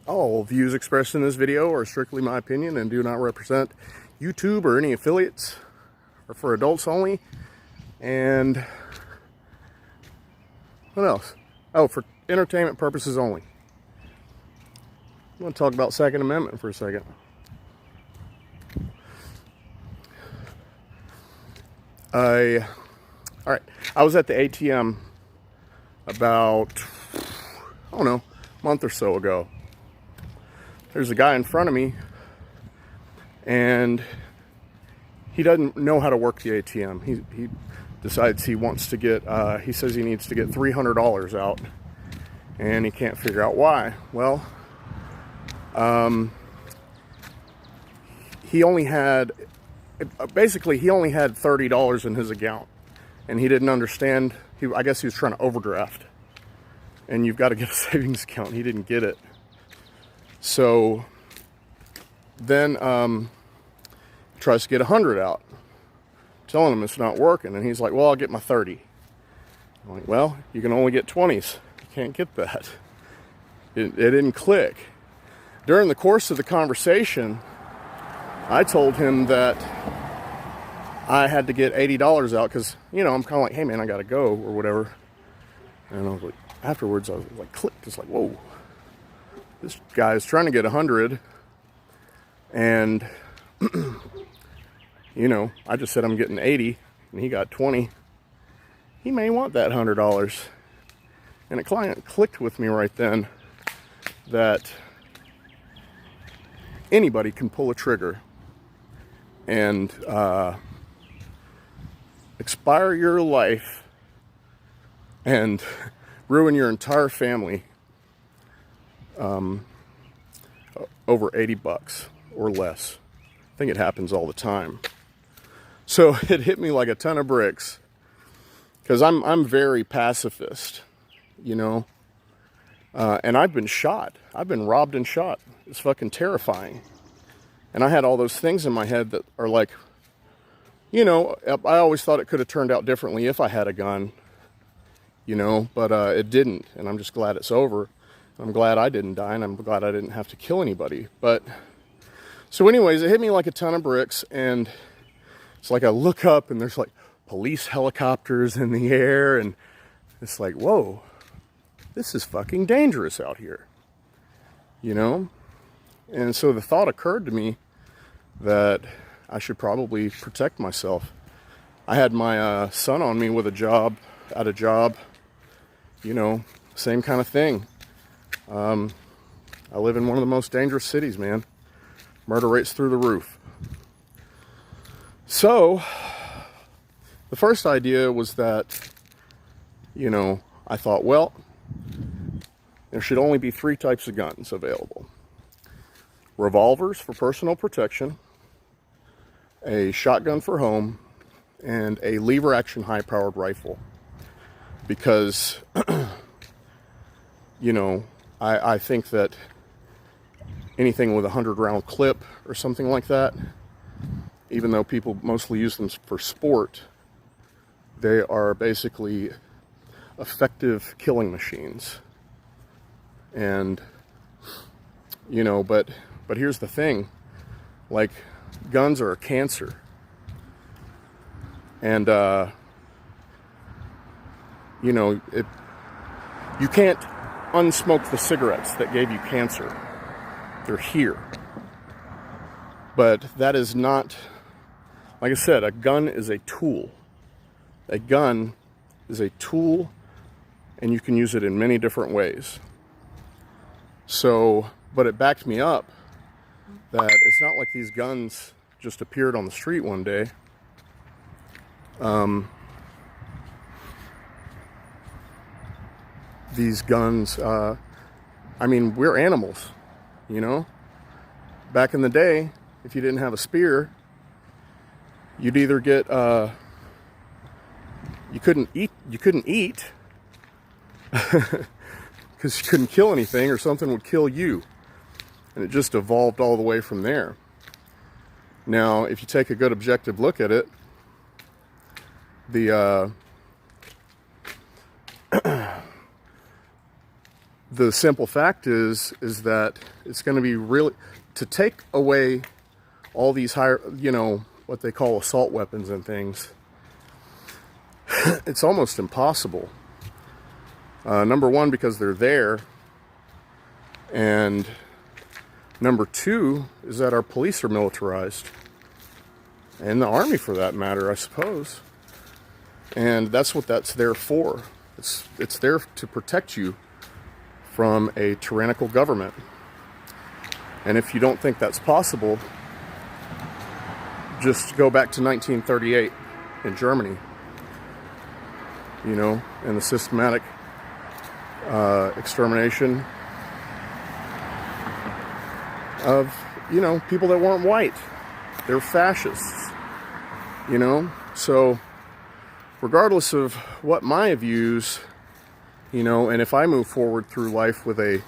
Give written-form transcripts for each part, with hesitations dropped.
All views expressed in this video are strictly my opinion and do not represent YouTube or any affiliates, or for adults only. And what else? Oh, for entertainment purposes only. I'm going to talk about Second Amendment for a second. All right, I was at the ATM about, I don't know, a month or so ago. There's a guy in front of me, and he doesn't know how to work the ATM. He decides he wants to get, he says he needs to get $300 out, and he can't figure out why. Well, he only had, basically he only had $30 in his account, and he didn't understand. I guess he was trying to overdraft, and you've got to get a savings account. He didn't get it. So then tries to get 100 out, telling him it's not working, and he's like, well, I'll get my 30. I'm like, well, you can only get 20s. You can't get that. It didn't click. During the course of the conversation, I told him that I had to get $80 out because, you know, I'm kind of like, hey man, I gotta go or whatever. And I was like, afterwards I was like, clicked, just like, whoa. This guy's trying to get 100, and you know, I just said I'm getting 80, and he got 20. He may want that $100, and a client clicked with me right then that anybody can pull a trigger and expire your life and ruin your entire family. Over 80 bucks or less. I think it happens all the time. So it hit me like a ton of bricks, because I'm very pacifist, you know, and I've been shot. I've been robbed and shot. It's fucking terrifying. And I had all those things in my head that are like, you know, I always thought it could have turned out differently if I had a gun, you know, but it didn't, and I'm just glad it's over. I'm glad I didn't die, and I'm glad I didn't have to kill anybody. But, so anyways, it hit me like a ton of bricks, and it's like I look up, and there's like police helicopters in the air, and it's like, whoa, this is fucking dangerous out here, you know? And so the thought occurred to me that I should probably protect myself. I had my son on me with a job, you know, same kind of thing. I live in one of the most dangerous cities, man. Murder rates through the roof. So, the first idea was that, you know, I thought, well, there should only be 3 types of guns available. Revolvers for personal protection, a shotgun for home, and a lever-action high-powered rifle. Because, you know, I think that anything with a 100-round clip or something like that, even though people mostly use them for sport, they are basically effective killing machines. And, you know, but here's the thing, like, guns are a cancer. And, you know, you can't unsmoke the cigarettes that gave you cancer. They're here. But that is not, like I said, a gun is a tool. A gun is a tool, and you can use it in many different ways. So, but it backed me up that it's not like these guns just appeared on the street one day. These guns, I mean, we're animals, you know? Back in the day, if you didn't have a spear, you'd either get, you couldn't eat, because you couldn't kill anything, or something would kill you. And it just evolved all the way from there. Now, if you take a good objective look at it, the simple fact is that it's going to be really, to take away all these higher, you know, what they call assault weapons and things, it's almost impossible. Number one, because they're there, and number two is that our police are militarized, and the army for that matter, I suppose. And that's what that's there for. It's there to protect you from a tyrannical government. And if you don't think that's possible, just go back to 1938 in Germany, you know, and the systematic extermination of, you know, people that weren't white. They're fascists, you know. So regardless of what my views, you know, and if I move forward through life with a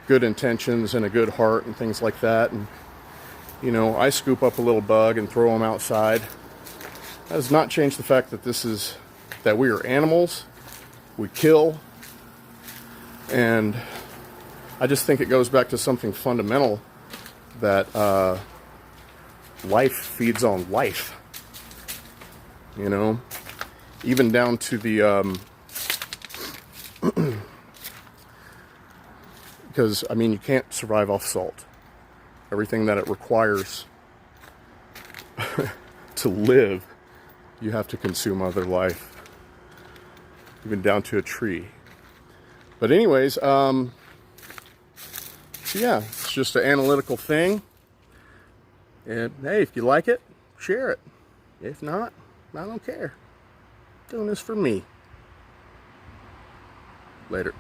good intentions and a good heart and things like that, and, you know, I scoop up a little bug and throw them outside, that does not change the fact that that we are animals, we kill, and I just think it goes back to something fundamental, that life feeds on life, you know, even down to the, because, I mean, you can't survive off salt. Everything that it requires to live, you have to consume other life, even down to a tree. But anyways, yeah, it's just an analytical thing. And hey, if you like it, share it. If not, I don't care. Doing this for me. Later.